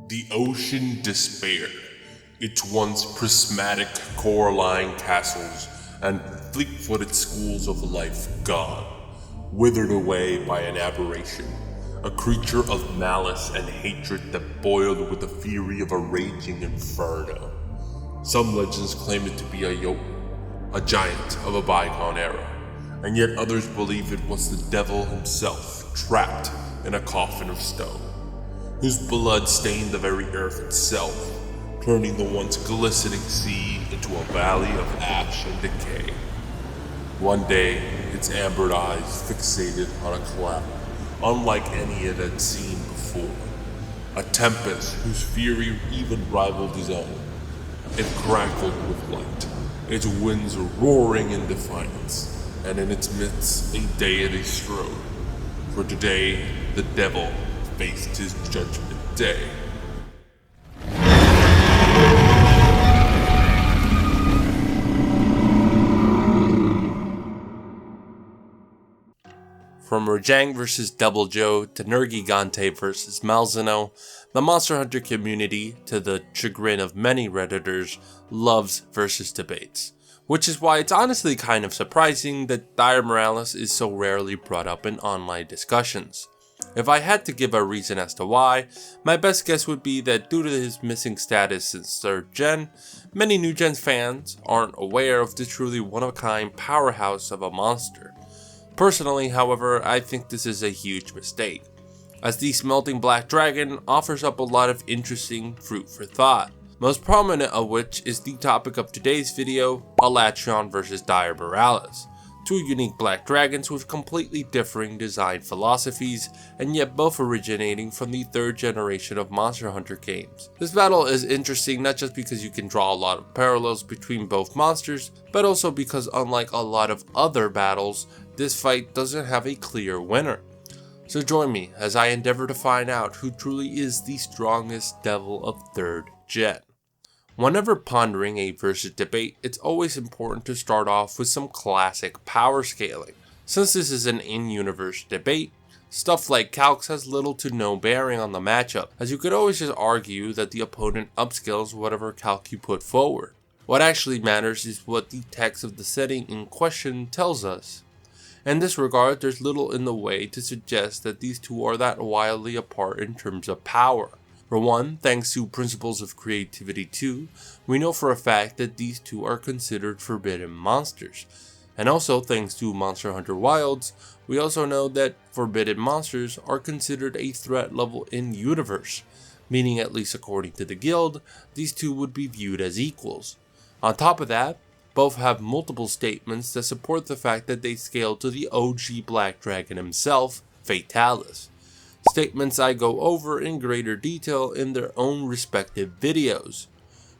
The ocean despaired, its once prismatic coraline castles and fleet-footed schools of life gone, withered away by an aberration, a creature of malice and hatred that boiled with the fury of a raging inferno. Some legends claim it to be a Jotun, a giant of a bygone era, and yet others believe it was the devil himself, trapped in a coffin of stone, whose blood stained the very earth itself, turning the once glistening sea into a valley of ash and decay. One day, its ambered eyes fixated on a cloud, unlike any it had seen before, a tempest whose fury even rivaled his own. It crackled with light, its winds roaring in defiance, and in its midst a deity strode. For today, the devil faced his judgment day. From Rajang vs. Double Joe to Nergigante vs. Malzeno, the Monster Hunter community, to the chagrin of many Redditors, loves versus debates. Which is why it's honestly kind of surprising that Dire Miralis is so rarely brought up in online discussions. If I had to give a reason as to why, my best guess would be that due to his missing status since 3rd gen, many new gen fans aren't aware of the truly one-of-a-kind powerhouse of a monster. Personally, however, I think this is a huge mistake, as the Smelting Black Dragon offers up a lot of interesting fruit for thought, most prominent of which is the topic of today's video, Alatreon vs. Dire Miralis. Two unique black dragons with completely differing design philosophies, and yet both originating from the 3rd generation of Monster Hunter games. This battle is interesting not just because you can draw a lot of parallels between both monsters, but also because unlike a lot of other battles, this fight doesn't have a clear winner. So join me as I endeavor to find out who truly is the strongest devil of 3rd gen. Whenever pondering a versus debate, it's always important to start off with some classic power scaling. Since this is an in-universe debate, stuff like calcs has little to no bearing on the matchup, as you could always just argue that the opponent upscales whatever calc you put forward. What actually matters is what the text of the setting in question tells us. In this regard, there's little in the way to suggest that these two are that wildly apart in terms of power. For one, thanks to Principles of Creativity 2, we know for a fact that these two are considered forbidden monsters. And also, thanks to Monster Hunter Wilds, we also know that forbidden monsters are considered a threat level in universe, meaning at least according to the guild, these two would be viewed as equals. On top of that, both have multiple statements that support the fact that they scale to the OG Black Dragon himself, Fatalis. Statements I go over in greater detail in their own respective videos.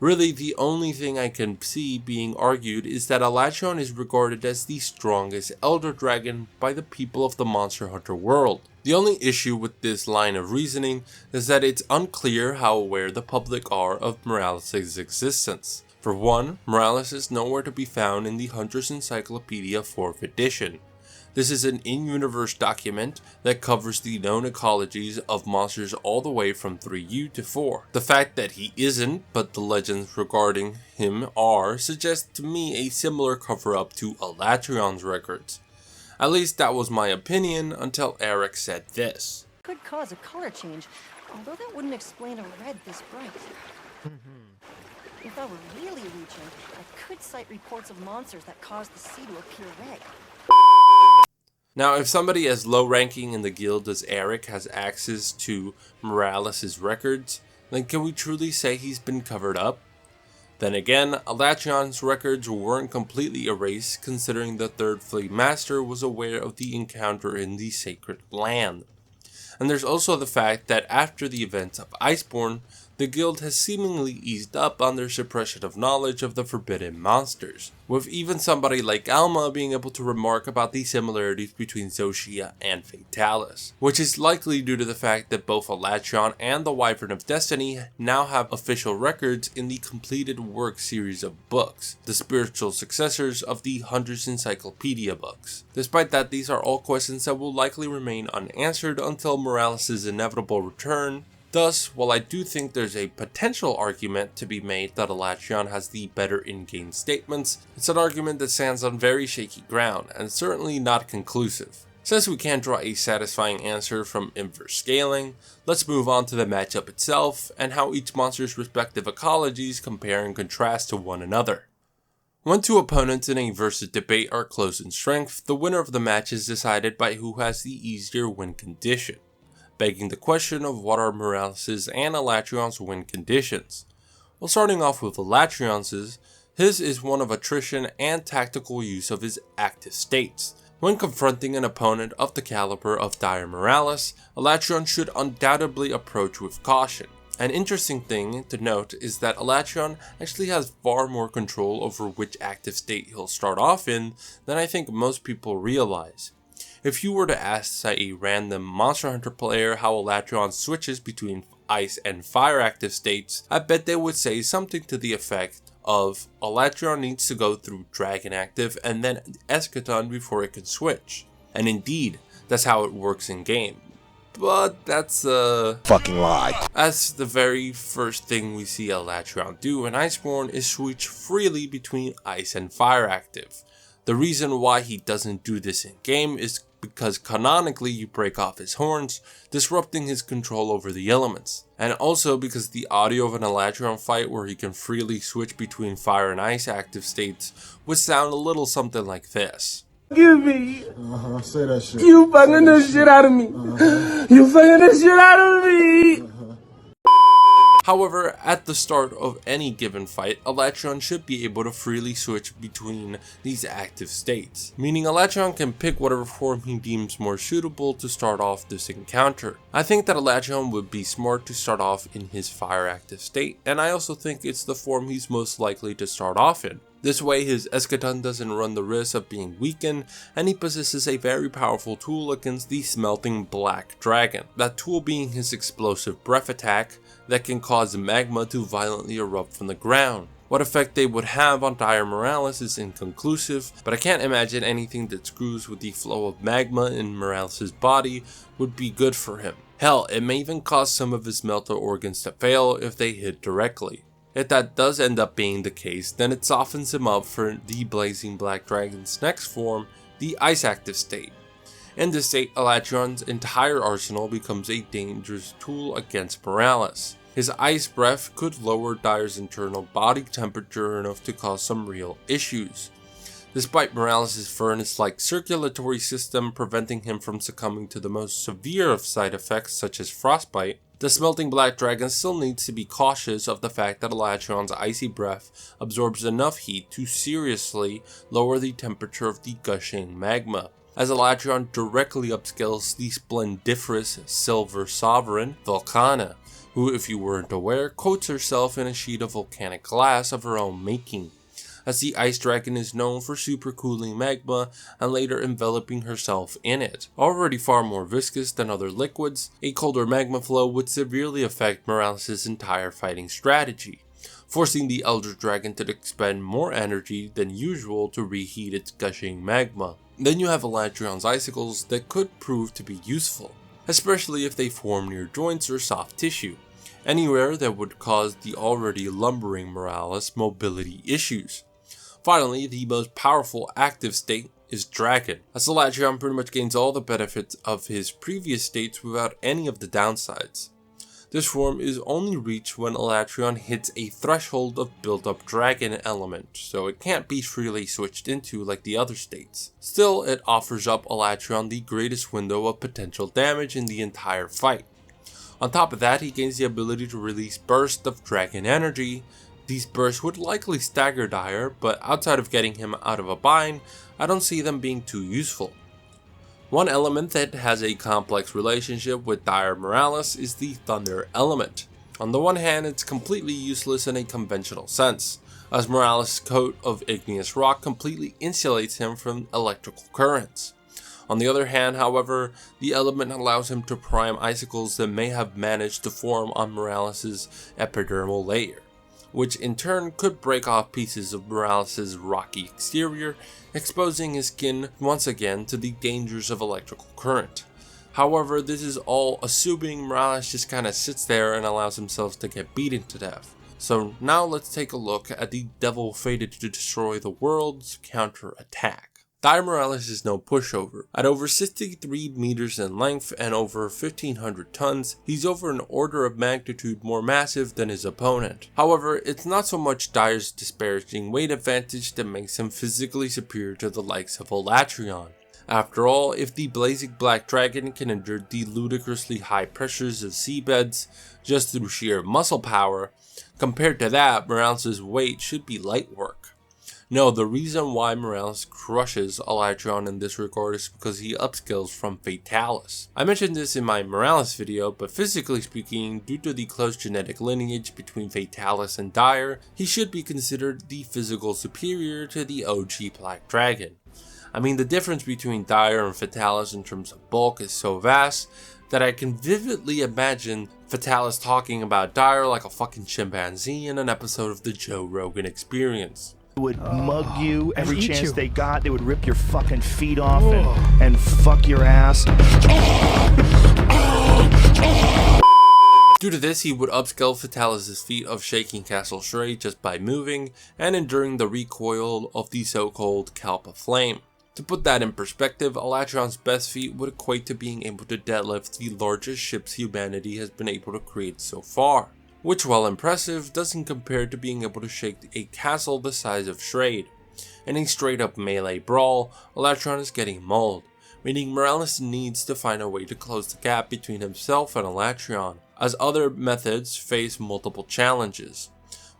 Really, the only thing I can see being argued is that Alatreon is regarded as the strongest Elder Dragon by the people of the Monster Hunter world. The only issue with this line of reasoning is that it's unclear how aware the public are of Miralis' existence. For one, Miralis is nowhere to be found in the Hunter's Encyclopedia 4th edition. This is an in-universe document that covers the known ecologies of monsters all the way from 3U to 4. The fact that he isn't, but the legends regarding him are, suggests to me a similar cover-up to Alatreon's records. At least that was my opinion until Eric said this. Could cause a color change, although that wouldn't explain a red this bright. If I were really reaching, I could cite reports of monsters that cause the sea to appear red. Now, if somebody as low ranking in the guild as Eric has access to Miralis' records, then can we truly say he's been covered up? Then again, Alatreon's records weren't completely erased considering the 3rd Fleet Master was aware of the encounter in the Sacred Land. And there's also the fact that after the events of Iceborne, the guild has seemingly eased up on their suppression of knowledge of the forbidden monsters, with even somebody like Alma being able to remark about the similarities between Zoshia and Fatalis, which is likely due to the fact that both Alatreon and the Wyvern of Destiny now have official records in the completed work series of books, the spiritual successors of the Hunter's Encyclopedia books. Despite that, these are all questions that will likely remain unanswered until Miralis' inevitable return Thus, while I do think there's a potential argument to be made that Alatreon has the better in-game statements, it's an argument that stands on very shaky ground, and certainly not conclusive. Since we can't draw a satisfying answer from inverse scaling, let's move on to the matchup itself, and how each monster's respective ecologies compare and contrast to one another. When two opponents in a versus debate are close in strength, the winner of the match is decided by who has the easier win condition, begging the question of what are Miralis' and Alatreon's win conditions. Well, starting off with Alatreon's, his is one of attrition and tactical use of his active states. When confronting an opponent of the caliber of Dire Miralis, Alatreon should undoubtedly approach with caution. An interesting thing to note is that Alatreon actually has far more control over which active state he'll start off in than I think most people realize. If you were to ask, say, a random Monster Hunter player how Alatreon switches between ice and fire active states, I bet they would say something to the effect of Alatreon needs to go through Dragon active and then Eschaton before it can switch. And indeed, that's how it works in game. But that's a fucking lie. As the very first thing we see Alatreon do in Iceborne is switch freely between ice and fire active. The reason why he doesn't do this in game is because canonically you break off his horns, disrupting his control over the elements. And also because the audio of an Alatreon fight where he can freely switch between fire and ice active states would sound a little something like this. Give me. Say that shit. You fucking the shit out of me. You fucking the shit out of me. However, at the start of any given fight, Alatreon should be able to freely switch between these active states, meaning Alatreon can pick whatever form he deems more suitable to start off this encounter. I think that Alatreon would be smart to start off in his fire active state, and I also think it's the form he's most likely to start off in. This way his Eschaton doesn't run the risk of being weakened, and he possesses a very powerful tool against the Smelting Black Dragon, that tool being his explosive breath attack that can cause magma to violently erupt from the ground. What effect they would have on Dire Miralis is inconclusive, but I can't imagine anything that screws with the flow of magma in Miralis' body would be good for him. Hell, it may even cause some of his melter organs to fail if they hit directly. If that does end up being the case, then it softens him up for the Blazing Black Dragon's next form, the Ice Active state. In this state, Alatreon's entire arsenal becomes a dangerous tool against Miralis. His ice breath could lower Dire's internal body temperature enough to cause some real issues. Despite Miralis' furnace-like circulatory system preventing him from succumbing to the most severe of side effects such as frostbite, the Smelting Black Dragon still needs to be cautious of the fact that Alatreon's icy breath absorbs enough heat to seriously lower the temperature of the gushing magma, as Alatreon directly upscales the splendiferous Silver Sovereign, Volcana, who, if you weren't aware, coats herself in a sheet of volcanic glass of her own making, as the Ice Dragon is known for supercooling magma and later enveloping herself in it. Already far more viscous than other liquids, a colder magma flow would severely affect Miralis' entire fighting strategy, forcing the Elder Dragon to expend more energy than usual to reheat its gushing magma. Then you have Alatreon's icicles that could prove to be useful, especially if they form near joints or soft tissue, anywhere that would cause the already lumbering Miralis mobility issues. Finally, the most powerful active state is Dragon, as Alatreon pretty much gains all the benefits of his previous states without any of the downsides. This form is only reached when Alatreon hits a threshold of built-up dragon element, so it can't be freely switched into like the other states. Still, it offers up Alatreon the greatest window of potential damage in the entire fight. On top of that, he gains the ability to release bursts of dragon energy. These bursts would likely stagger Dire, but outside of getting him out of a bind, I don't see them being too useful. One element that has a complex relationship with Dire Miralis is the Thunder element. On the one hand, it's completely useless in a conventional sense, as Miralis' coat of igneous rock completely insulates him from electrical currents. On the other hand, however, the element allows him to prime icicles that may have managed to form on Miralis' epidermal layer, which in turn could break off pieces of Miralis' rocky exterior, exposing his skin once again to the dangers of electrical current. However, this is all assuming Miralis just kinda sits there and allows himself to get beaten to death. So now let's take a look at the devil fated to destroy the world's counter-attack. Dire Miralis is no pushover. At over 63 meters in length and over 1500 tons, he's over an order of magnitude more massive than his opponent. However, it's not so much Dire's disparaging weight advantage that makes him physically superior to the likes of Alatreon. After all, if the blazing black dragon can endure the ludicrously high pressures of seabeds just through sheer muscle power, compared to that, Miralis' weight should be light work. No, the reason why Miralis crushes Alatreon in this regard is because he upscales from Physicality. I mentioned this in my Miralis video, but physically speaking, due to the close genetic lineage between Physicality and Dire, he should be considered the physical superior to the OG Black Dragon. I mean, the difference between Dire and Physicality in terms of bulk is so vast that I can vividly imagine Physicality talking about Dire like a fucking chimpanzee in an episode of the Joe Rogan Experience. Would mug you every chance they got. They would rip your fucking feet off and fuck your ass. Due to this, he would upscale Physicality's feat of shaking Castle Shrey just by moving and enduring the recoil of the so-called Kalpa Flame. To put that in perspective, Alatreon's best feat would equate to being able to deadlift the largest ships humanity has been able to create so far. Which, while impressive, doesn't compare to being able to shake a castle the size of Shrade. In a straight up melee brawl, Alatreon is getting mauled, meaning Miralis needs to find a way to close the gap between himself and Alatreon, as other methods face multiple challenges,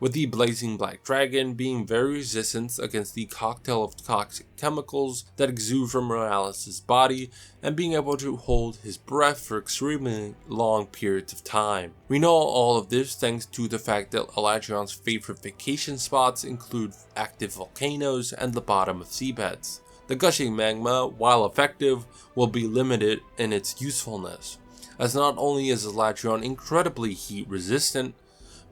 with the blazing black dragon being very resistant against the cocktail of toxic chemicals that exude from Miralis' body and being able to hold his breath for extremely long periods of time. We know all of this thanks to the fact that Alatreon's favorite vacation spots include active volcanoes and the bottom of seabeds. The gushing magma, while effective, will be limited in its usefulness, as not only is Alatreon incredibly heat resistant,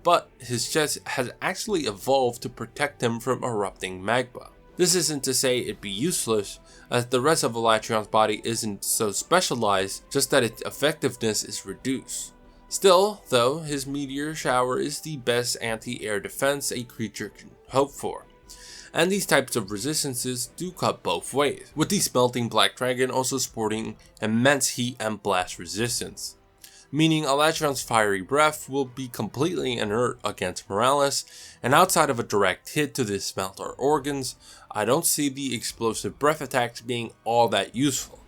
but his chest has actually evolved to protect him from erupting magma. This isn't to say it'd be useless, as the rest of Alatreon's body isn't so specialized, just that its effectiveness is reduced. Still, though, his meteor shower is the best anti-air defense a creature can hope for. And these types of resistances do cut both ways, with the smelting black dragon also sporting immense heat and blast resistance. Meaning Alatreon's fiery breath will be completely inert against Miralis, and outside of a direct hit to the smelter organs, I don't see the explosive breath attacks being all that useful.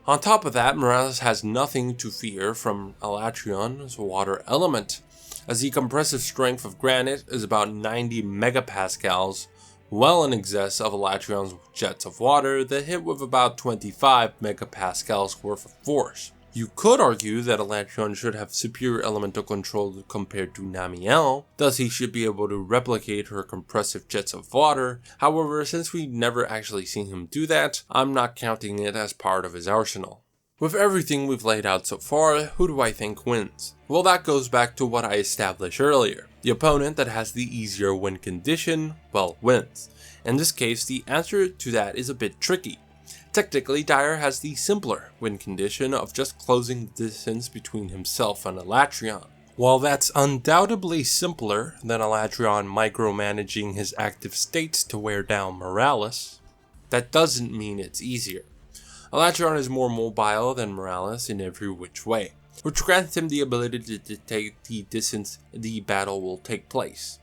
On top of that, Miralis has nothing to fear from Alatreon's water element, as the compressive strength of granite is about 90 megapascals, well in excess of Alatreon's jets of water that hit with about 25 megapascals worth of force. You could argue that Alatreon should have superior elemental control compared to Namielle, thus he should be able to replicate her compressive jets of water. However, since we've never actually seen him do that, I'm not counting it as part of his arsenal. With everything we've laid out so far, who do I think wins? Well, that goes back to what I established earlier. The opponent that has the easier win condition, well, wins. In this case, the answer to that is a bit tricky. Technically, Dire has the simpler win condition of just closing the distance between himself and Alatreon. While that's undoubtedly simpler than Alatreon micromanaging his active states to wear down Miralis, that doesn't mean it's easier. Alatreon is more mobile than Miralis in every which way, which grants him the ability to dictate the distance the battle will take place.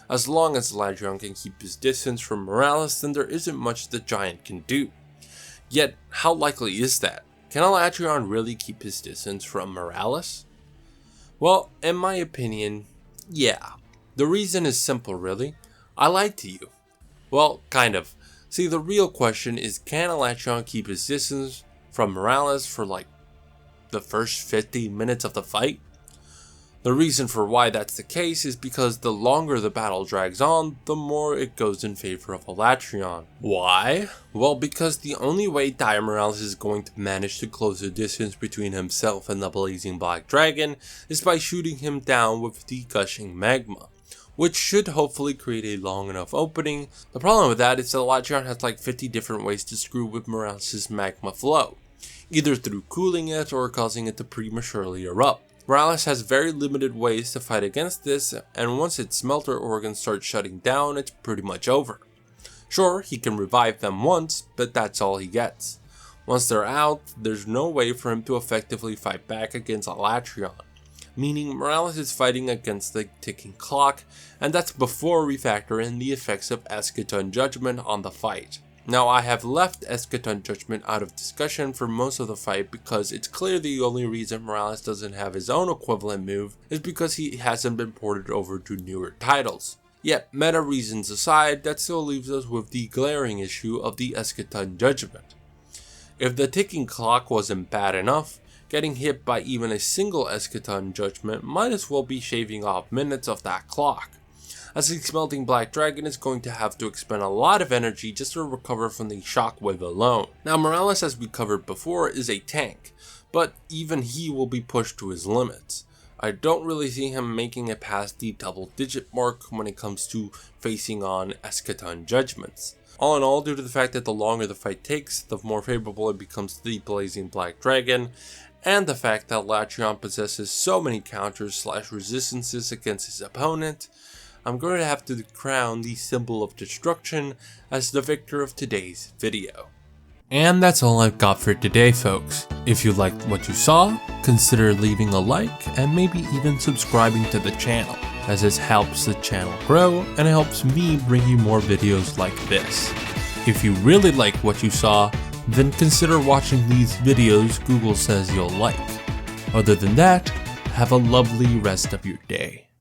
As long as Alatreon can keep his distance from Miralis, then there isn't much the giant can do. Yet, how likely is that? Can Alatreon really keep his distance from Miralis? Well, in my opinion, yeah. The reason is simple really. I lied to you. Well, kind of. See, the real question is, can Alatreon keep his distance from Miralis for like the first 15 minutes of the fight? The reason for why that's the case is because the longer the battle drags on, the more it goes in favor of Alatreon. Why? Well, because the only way Dire Miralis is going to manage to close the distance between himself and the blazing black dragon is by shooting him down with the gushing magma, which should hopefully create a long enough opening. The problem with that is that Alatreon has like 50 different ways to screw with Miralis' magma flow. either through cooling it or causing it to prematurely erupt. Miralis has very limited ways to fight against this, and once its smelter organs start shutting down, it's pretty much over. Sure, he can revive them once, but that's all he gets. Once they're out, there's no way for him to effectively fight back against Alatreon, meaning Miralis is fighting against the ticking clock, and that's before we factor in the effects of Eschaton Judgment on the fight. Now, I have left Eschaton Judgment out of discussion for most of the fight because it's clear the only reason Miralis doesn't have his own equivalent move is because he hasn't been ported over to newer titles. Yet, meta reasons aside, that still leaves us with the glaring issue of the Eschaton Judgment. If the ticking clock wasn't bad enough, getting hit by even a single Eschaton Judgment might as well be shaving off minutes of that clock, as the Smelting Black Dragon is going to have to expend a lot of energy just to recover from the shockwave alone. Now, Miralis, as we covered before, is a tank, but even he will be pushed to his limits. I don't really see him making it past the double-digit mark when it comes to facing on Eschaton Judgments. All in all, due to the fact that the longer the fight takes, the more favorable it becomes to the Blazing Black Dragon, and the fact that Alatreon possesses so many counters / resistances against his opponent, I'm going to have to crown the symbol of destruction as the victor of today's video. And that's all I've got for today, folks. If you liked what you saw, consider leaving a like and maybe even subscribing to the channel, as this helps the channel grow and helps me bring you more videos like this. If you really like what you saw, then consider watching these videos Google says you'll like. Other than that, have a lovely rest of your day.